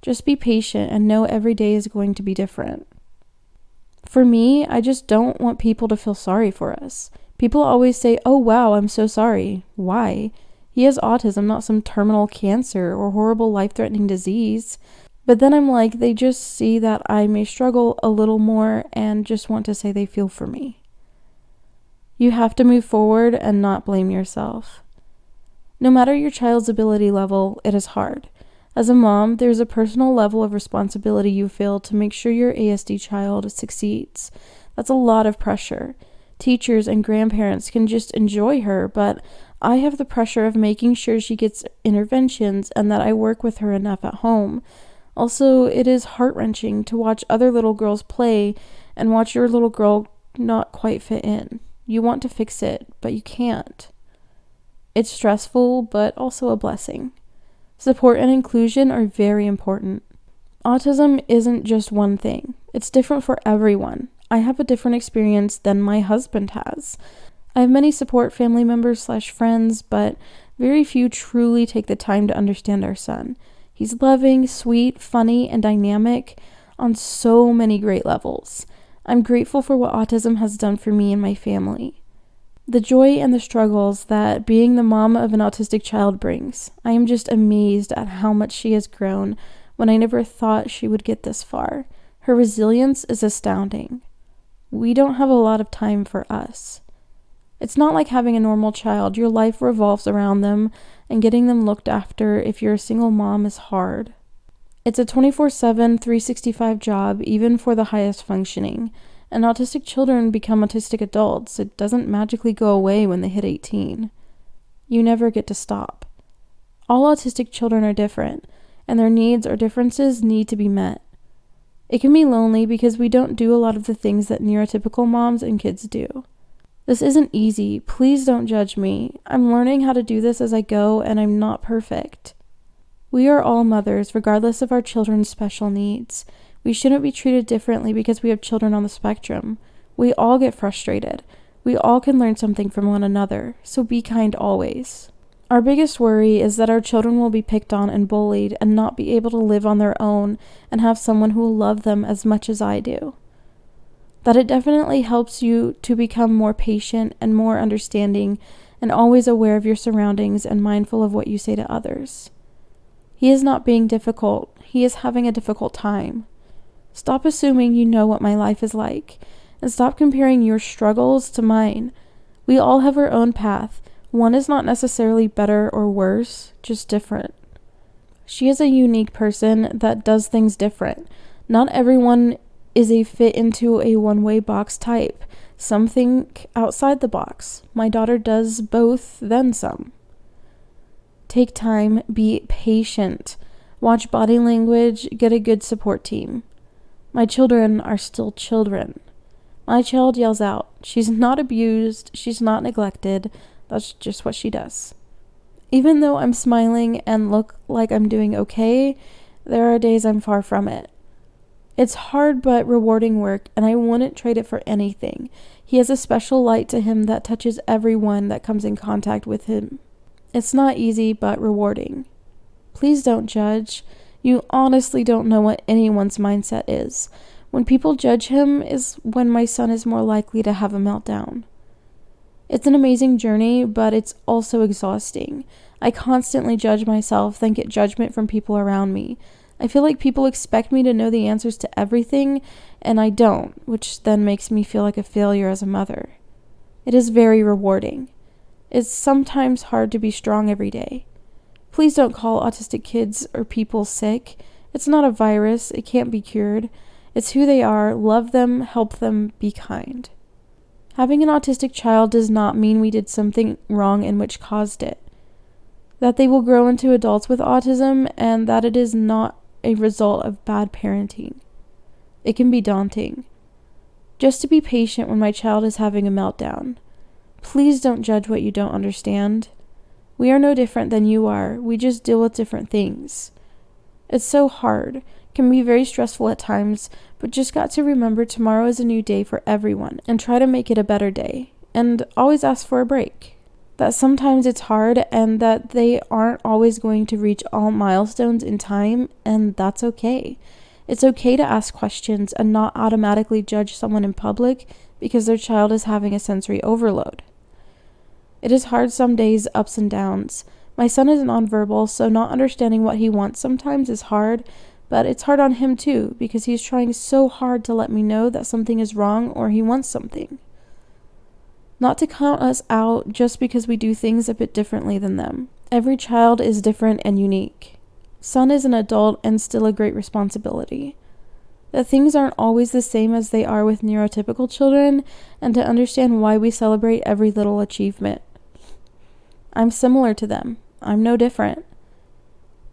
Just be patient and know every day is going to be different. For me, I just don't want people to feel sorry for us. People always say, "Oh wow, I'm so sorry." Why? He has autism, not some terminal cancer or horrible life-threatening disease. But then I'm like, they just see that I may struggle a little more and just want to say they feel for me. You have to move forward and not blame yourself. No matter your child's ability level, it is hard. As a mom, there's a personal level of responsibility you feel to make sure your ASD child succeeds. That's a lot of pressure. Teachers and grandparents can just enjoy her, but I have the pressure of making sure she gets interventions and that I work with her enough at home. Also, it is heart-wrenching to watch other little girls play and watch your little girl not quite fit in. You want to fix it, but you can't. It's stressful, but also a blessing. Support and inclusion are very important. Autism isn't just one thing. It's different for everyone. I have a different experience than my husband has. I have many support family members / friends, but very few truly take the time to understand our son. He's loving, sweet, funny, and dynamic on so many great levels. I'm grateful for what autism has done for me and my family. The joy and the struggles that being the mom of an autistic child brings. I am just amazed at how much she has grown when I never thought she would get this far. Her resilience is astounding. We don't have a lot of time for us. It's not like having a normal child. Your life revolves around them, and getting them looked after if you're a single mom is hard. It's a 24/7, 365 job, even for the highest functioning. And autistic children become autistic adults. It doesn't magically go away when they hit 18. You never get to stop. All autistic children are different, and their needs or differences need to be met. It can be lonely because we don't do a lot of the things that neurotypical moms and kids do. This isn't easy. Please don't judge me. I'm learning how to do this as I go, and I'm not perfect. We are all mothers, regardless of our children's special needs. We shouldn't be treated differently because we have children on the spectrum. We all get frustrated. We all can learn something from one another, so be kind always. Our biggest worry is that our children will be picked on and bullied and not be able to live on their own and have someone who will love them as much as I do. That it definitely helps you to become more patient and more understanding and always aware of your surroundings and mindful of what you say to others. He is not being difficult. He is having a difficult time. Stop assuming you know what my life is like, and stop comparing your struggles to mine. We all have our own path. One is not necessarily better or worse, just different. She is a unique person that does things different. Not everyone is a fit into a one-way box type. Some think outside the box. My daughter does both, then some. Take time, be patient. Watch body language, get a good support team. My children are still children. My child yells out. She's not abused. She's not neglected. That's just what she does. Even though I'm smiling and look like I'm doing okay, there are days I'm far from it. It's hard but rewarding work, and I wouldn't trade it for anything. He has a special light to him that touches everyone that comes in contact with him. It's not easy but rewarding. Please don't judge. You honestly don't know what anyone's mindset is. When people judge him is when my son is more likely to have a meltdown. It's an amazing journey, but it's also exhausting. I constantly judge myself, then get judgment from people around me. I feel like people expect me to know the answers to everything, and I don't, which then makes me feel like a failure as a mother. It is very rewarding. It's sometimes hard to be strong every day. Please don't call autistic kids or people sick. It's not a virus. It can't be cured. It's who they are. Love them, help them, be kind. Having an autistic child does not mean we did something wrong and which caused it. that they will grow into adults with autism, and that it is not a result of bad parenting. It can be daunting. Just to be patient when my child is having a meltdown. Please don't judge what you don't understand. We are no different than you are. We just deal with different things. It's so hard, can be very stressful at times, but just got to remember tomorrow is a new day for everyone and try to make it a better day. And always ask for a break. That sometimes it's hard and that they aren't always going to reach all milestones in time, and that's okay. It's okay to ask questions and not automatically judge someone in public because their child is having a sensory overload. It is hard some days, ups and downs. My son is nonverbal, so not understanding what he wants sometimes is hard, but it's hard on him too because he's trying so hard to let me know that something is wrong or he wants something. Not to count us out just because we do things a bit differently than them. Every child is different and unique. Son is an adult and still a great responsibility. That things aren't always the same as they are with neurotypical children, and to understand why we celebrate every little achievement. I'm similar to them. I'm no different.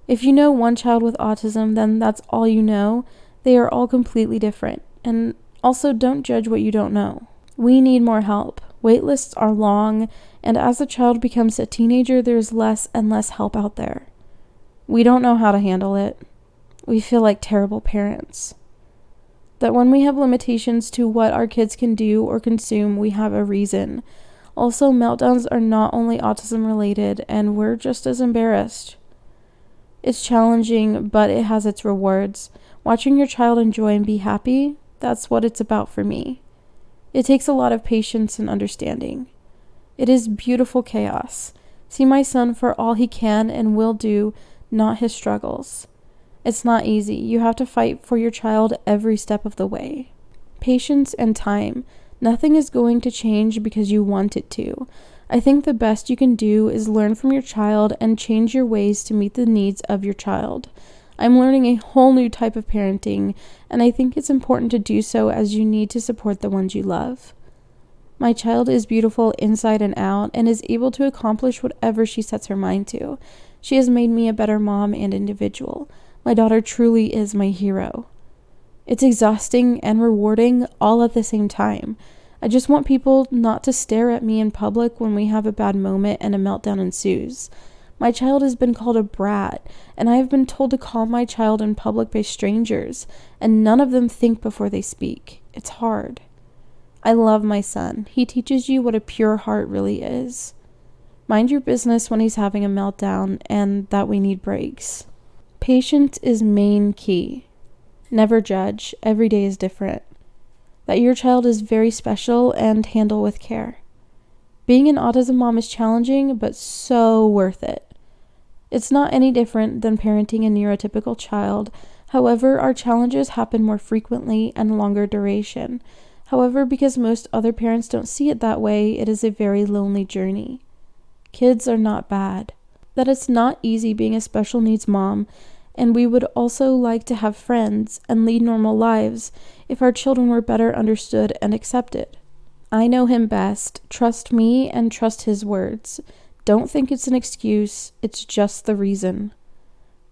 If you know one child with autism, then that's all you know. They are all completely different. And also, don't judge what you don't know. We need more help. Wait lists are long, and as the child becomes a teenager, there's less and less help out there. We don't know how to handle it. We feel like terrible parents. That when we have limitations to what our kids can do or consume, we have a reason. Also, meltdowns are not only autism related, and we're just as embarrassed. It's challenging, but it has its rewards. Watching your child enjoy and be happy, that's what it's about for me. It takes a lot of patience and understanding. It is beautiful chaos. See my son for all he can and will do, not his struggles. It's not easy. You have to fight for your child every step of the way. Patience and time. Nothing is going to change because you want it to. I think the best you can do is learn from your child and change your ways to meet the needs of your child. I'm learning a whole new type of parenting, and I think it's important to do so as you need to support the ones you love. My child is beautiful inside and out and is able to accomplish whatever she sets her mind to. She has made me a better mom and individual. My daughter truly is my hero. It's exhausting and rewarding all at the same time. I just want people not to stare at me in public when we have a bad moment and a meltdown ensues. My child has been called a brat, and I have been told to call my child in public by strangers, and none of them think before they speak. It's hard. I love my son. He teaches you what a pure heart really is. Mind your business when he's having a meltdown, and that we need breaks. Patience is main key. Never judge. Every day is different. That your child is very special and handle with care. Being an autism mom is challenging, but so worth it. It's not any different than parenting a neurotypical child. However, our challenges happen more frequently and longer duration. However, because most other parents don't see it that way, it is a very lonely journey. Kids are not bad. That it's not easy being a special needs mom, and we would also like to have friends and lead normal lives if our children were better understood and accepted. I know him best. Trust me and trust his words. Don't think it's an excuse. It's just the reason.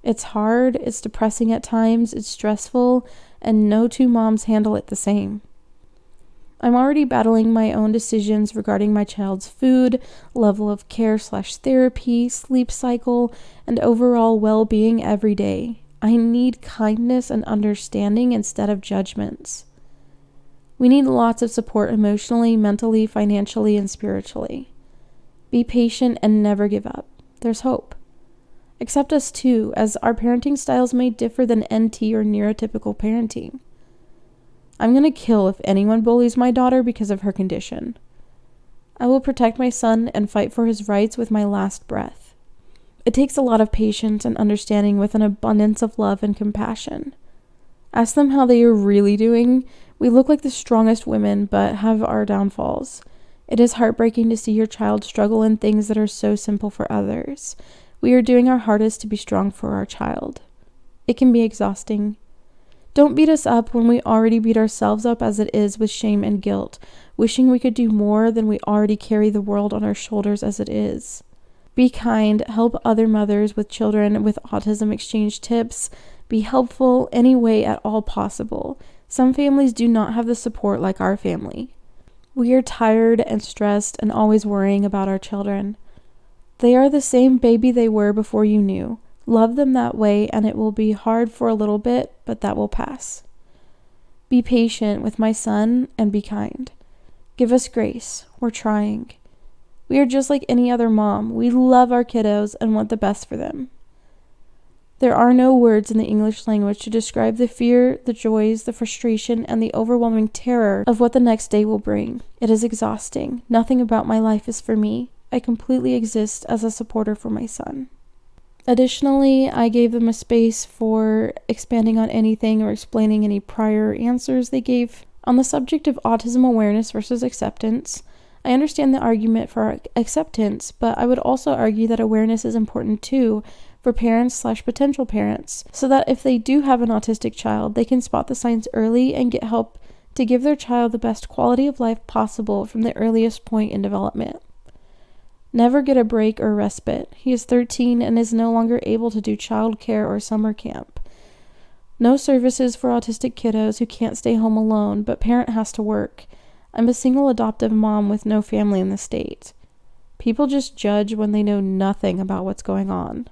It's hard, it's depressing at times, it's stressful, and no two moms handle it the same. I'm already battling my own decisions regarding my child's food, level of care/therapy, sleep cycle, and overall well-being every day. I need kindness and understanding instead of judgments. We need lots of support emotionally, mentally, financially, and spiritually. Be patient and never give up. There's hope. Accept us too, as our parenting styles may differ than NT or neurotypical parenting. I'm going to kill if anyone bullies my daughter because of her condition. I will protect my son and fight for his rights with my last breath. It takes a lot of patience and understanding with an abundance of love and compassion. Ask them how they are really doing. We look like the strongest women, but have our downfalls. It is heartbreaking to see your child struggle in things that are so simple for others. We are doing our hardest to be strong for our child. It can be exhausting. Don't beat us up when we already beat ourselves up as it is with shame and guilt, wishing we could do more than we already carry the world on our shoulders as it is. Be kind, help other mothers with children with autism, exchange tips, be helpful any way at all possible. Some families do not have the support like our family. We are tired and stressed and always worrying about our children. They are the same baby they were before you knew. Love them that way, and it will be hard for a little bit, but that will pass. Be patient with my son and be kind. Give us grace. We're trying. We are just like any other mom. We love our kiddos and want the best for them. There are no words in the English language to describe the fear, the joys, the frustration, and the overwhelming terror of what the next day will bring. It is exhausting. Nothing about my life is for me. I completely exist as a supporter for my son. Additionally, I gave them a space for expanding on anything or explaining any prior answers they gave. On the subject of autism awareness versus acceptance, I understand the argument for acceptance, but I would also argue that awareness is important too for parents/potential parents, so that if they do have an autistic child, they can spot the signs early and get help to give their child the best quality of life possible from the earliest point in development. Never get a break or respite. He is 13 and is no longer able to do childcare or summer camp. No services for autistic kiddos who can't stay home alone, but parent has to work. I'm a single adoptive mom with no family in the state. People just judge when they know nothing about what's going on.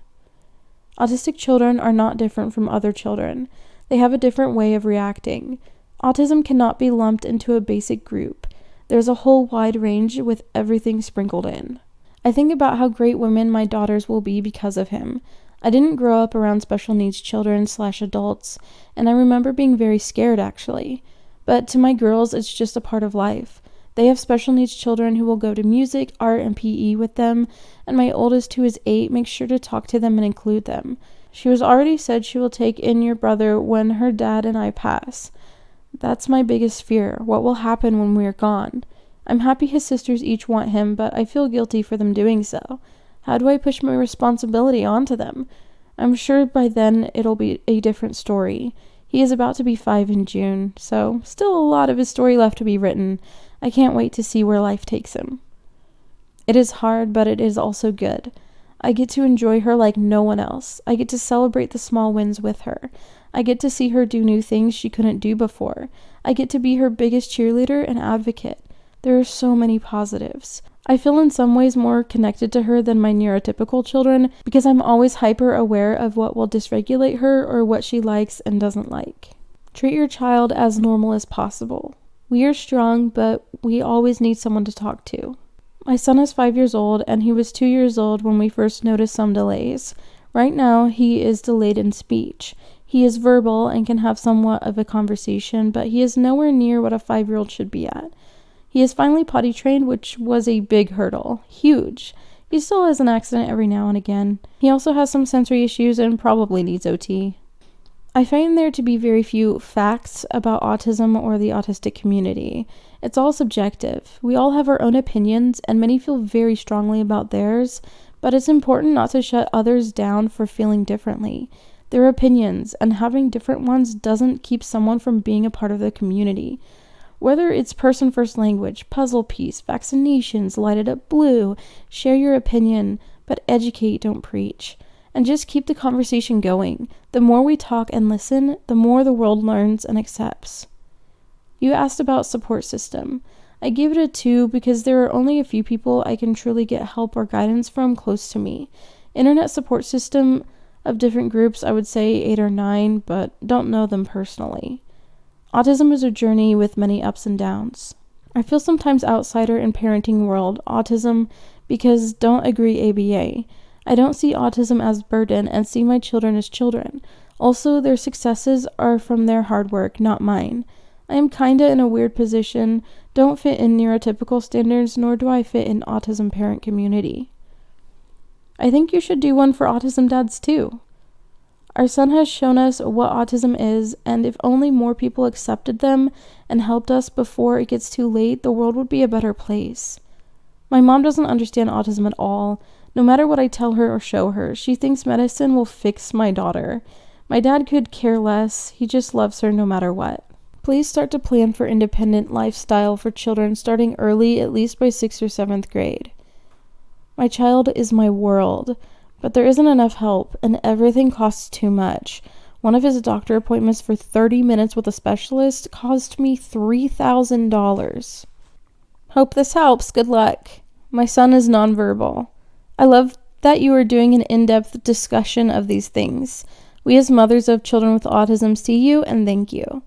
Autistic children are not different from other children. They have a different way of reacting. Autism cannot be lumped into a basic group. There's a whole wide range with everything sprinkled in. I think about how great women my daughters will be because of him. I didn't grow up around special needs children/adults, and I remember being very scared actually. But to my girls, it's just a part of life. They have special needs children who will go to music, art, and PE with them, and my oldest, who is 8, makes sure to talk to them and include them. She was already said she will take in your brother when her dad and I pass. That's my biggest fear. What will happen when we are gone? I'm happy his sisters each want him, but I feel guilty for them doing so. How do I push my responsibility onto them? I'm sure by then it'll be a different story. He is about to be 5 in June, so still a lot of his story left to be written. I can't wait to see where life takes him. It is hard, but it is also good. I get to enjoy her like no one else. I get to celebrate the small wins with her. I get to see her do new things she couldn't do before. I get to be her biggest cheerleader and advocate. There are so many positives. I feel in some ways more connected to her than my neurotypical children because I'm always hyper aware of what will dysregulate her or what she likes and doesn't like. Treat your child as normal as possible. We are strong, but we always need someone to talk to. My son is 5 years old, and he was 2 years old when we first noticed some delays. Right now, he is delayed in speech. He is verbal and can have somewhat of a conversation, but he is nowhere near what a 5-year-old should be at. He is finally potty trained, which was a big hurdle. Huge. He still has an accident every now and again. He also has some sensory issues and probably needs OT. I find there to be very few facts about autism or the autistic community. It's all subjective. We all have our own opinions, and many feel very strongly about theirs, but it's important not to shut others down for feeling differently. Their opinions, and having different ones doesn't keep someone from being a part of the community. Whether it's person first language, puzzle piece, vaccinations, light it up blue, share your opinion, but educate, don't preach. And just keep the conversation going. The more we talk and listen, the more the world learns and accepts. You asked about support system. I gave it a 2 because there are only a few people I can truly get help or guidance from close to me. Internet support system of different groups, I would say 8 or 9, but don't know them personally. Autism is a journey with many ups and downs. I feel sometimes outsider in parenting world autism because don't agree ABA. I don't see autism as burden and see my children as children. Also, their successes are from their hard work, not mine. I am kinda in a weird position, don't fit in neurotypical standards, nor do I fit in autism parent community. I think you should do one for autism dads too. Our son has shown us what autism is, and if only more people accepted them and helped us before it gets too late, the world would be a better place. My mom doesn't understand autism at all. No matter what I tell her or show her, she thinks medicine will fix my daughter. My dad could care less. He just loves her no matter what. Please start to plan for independent lifestyle for children starting early, at least by 6th or 7th grade. My child is my world, but there isn't enough help and everything costs too much. One of his doctor appointments for 30 minutes with a specialist cost me $3,000. Hope this helps. Good luck. My son is nonverbal. I love that you are doing an in-depth discussion of these things. We as mothers of children with autism see you and thank you.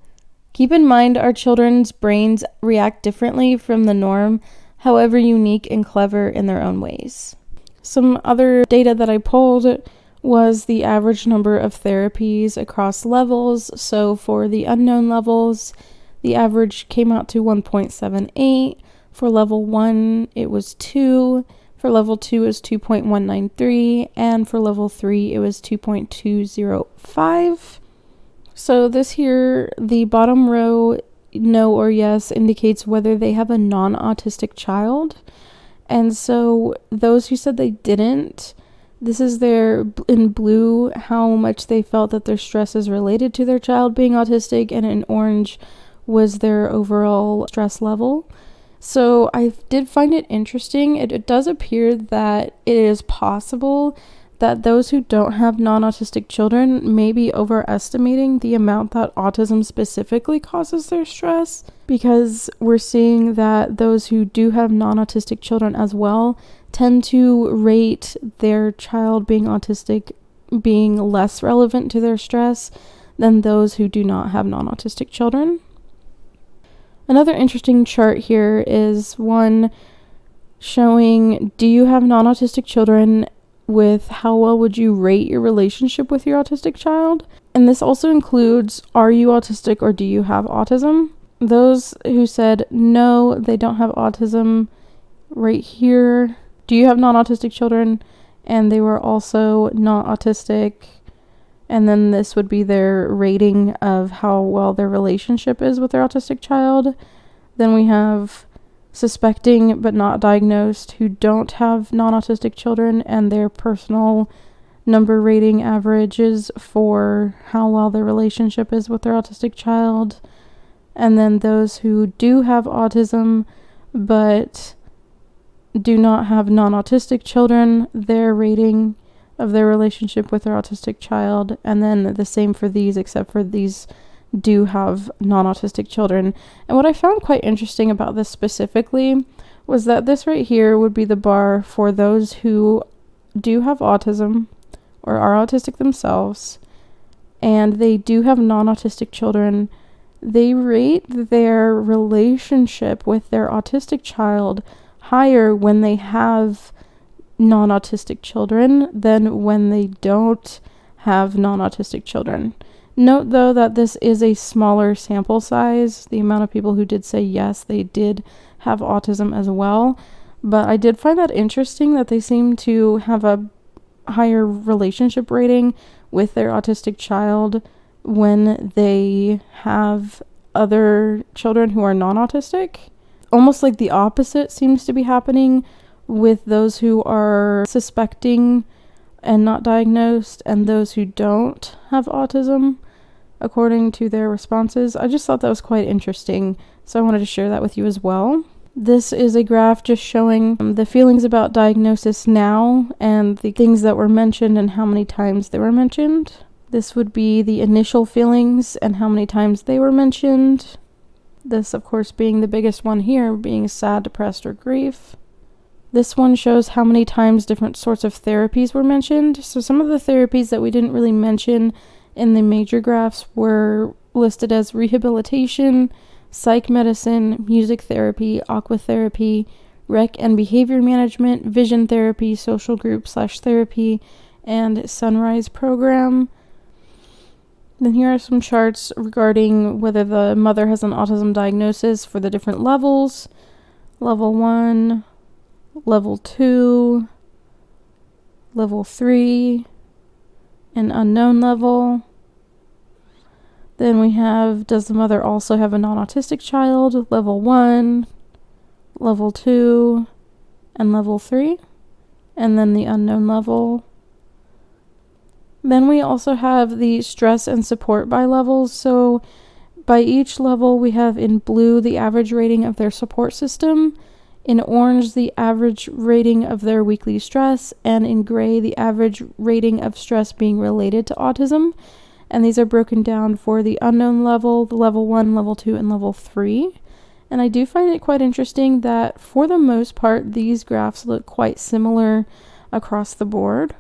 Keep in mind our children's brains react differently from the norm, however unique and clever in their own ways. Some other data that I pulled was the average number of therapies across levels. So for the unknown levels, the average came out to 1.78. For level 1, it was 2. For level 2, it was 2.193. And for level 3, it was 2.205. So this here, the bottom row, no or yes, indicates whether they have a non-autistic child. And so those who said they didn't, this is their, in blue, how much they felt that their stress is related to their child being autistic, and in orange was their overall stress level. So I did find it interesting. It does appear that it is possible that those who don't have non-autistic children may be overestimating the amount that autism specifically causes their stress, because we're seeing that those who do have non-autistic children as well tend to rate their child being autistic being less relevant to their stress than those who do not have non-autistic children. Another interesting chart here is one showing, do you have non-autistic children, with how well would you rate your relationship with your autistic child? And this also includes, are you autistic or do you have autism? Those who said no, they don't have autism, right here. Do you have non-autistic children? And they were also not autistic. And then this would be their rating of how well their relationship is with their autistic child. Then we have suspecting but not diagnosed, who don't have non-autistic children, and their personal number rating averages for how well their relationship is with their autistic child. And then those who do have autism but do not have non-autistic children, their rating of their relationship with their autistic child. And then the same for these, except for these do have non-autistic children. And what I found quite interesting about this specifically was that this right here would be the bar for those who do have autism or are autistic themselves, and they do have non-autistic children. They rate their relationship with their autistic child higher when they have non-autistic children than when they don't have non-autistic children. Note, though, that this is a smaller sample size, the amount of people who did say yes, they did have autism as well. But I did find that interesting that they seem to have a higher relationship rating with their autistic child when they have other children who are non-autistic. Almost like the opposite seems to be happening with those who are suspecting and not diagnosed, and those who don't have autism, according to their responses. I just thought that was quite interesting, so I wanted to share that with you as well. This is a graph just showing the feelings about diagnosis now and the things that were mentioned and how many times they were mentioned. This would be the initial feelings and how many times they were mentioned. This, of course, being the biggest one here, being sad, depressed, or grief. This one shows how many times different sorts of therapies were mentioned. So some of the therapies that we didn't really mention in the major graphs were listed as rehabilitation, psych medicine, music therapy, aquatherapy, rec and behavior management, vision therapy, social group / therapy, and sunrise program. Then here are some charts regarding whether the mother has an autism diagnosis for the different levels. Level 1, Level 2, Level 3, and unknown level. Then we have, does the mother also have a non-autistic child? Level 1, Level 2, and Level 3. And then the unknown level. Then we also have the stress and support by levels. So by each level, we have in blue the average rating of their support system. In orange, the average rating of their weekly stress, and in gray, the average rating of stress being related to autism. And these are broken down for the unknown level, the level 1, level 2, and level 3. And I do find it quite interesting that for the most part, these graphs look quite similar across the board,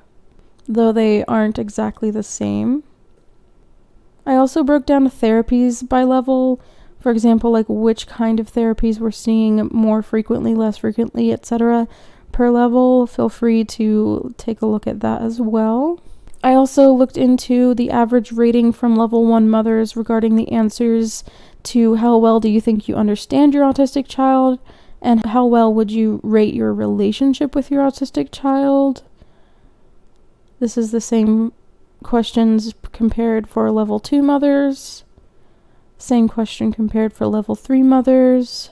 though they aren't exactly the same. I also broke down therapies by level. For example, like which kind of therapies we're seeing more frequently, less frequently, etc. per level. Feel free to take a look at that as well. I also looked into the average rating from level 1 mothers regarding the answers to how well do you think you understand your autistic child, and how well would you rate your relationship with your autistic child. This is the same questions compared for level 2 mothers. Same question compared for level 3 mothers,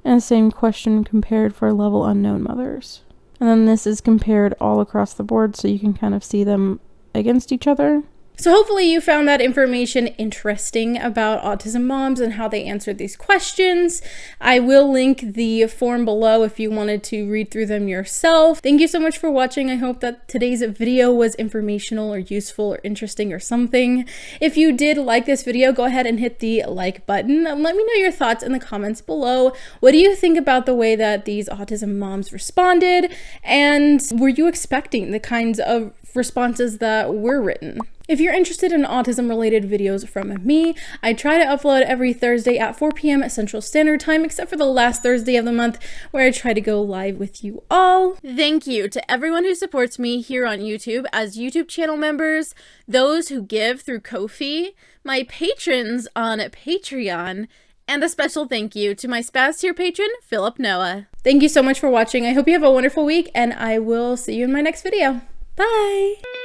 and same question compared for level unknown mothers. And then this is compared all across the board so you can kind of see them against each other. So hopefully you found that information interesting about autism moms and how they answered these questions. I will link the form below if you wanted to read through them yourself. Thank you so much for watching. I hope that today's video was informational or useful or interesting or something. If you did like this video, go ahead and hit the like button and let me know your thoughts in the comments below. What do you think about the way that these autism moms responded? And were you expecting the kinds of responses that were written? If you're interested in autism-related videos from me, I try to upload every Thursday at 4 p.m. Central Standard Time, except for the last Thursday of the month, where I try to go live with you all. Thank you to everyone who supports me here on YouTube as YouTube channel members, those who give through Ko-fi, my patrons on Patreon, and a special thank you to my Spaz tier patron, Philip Noah. Thank you so much for watching. I hope you have a wonderful week, and I will see you in my next video. Bye!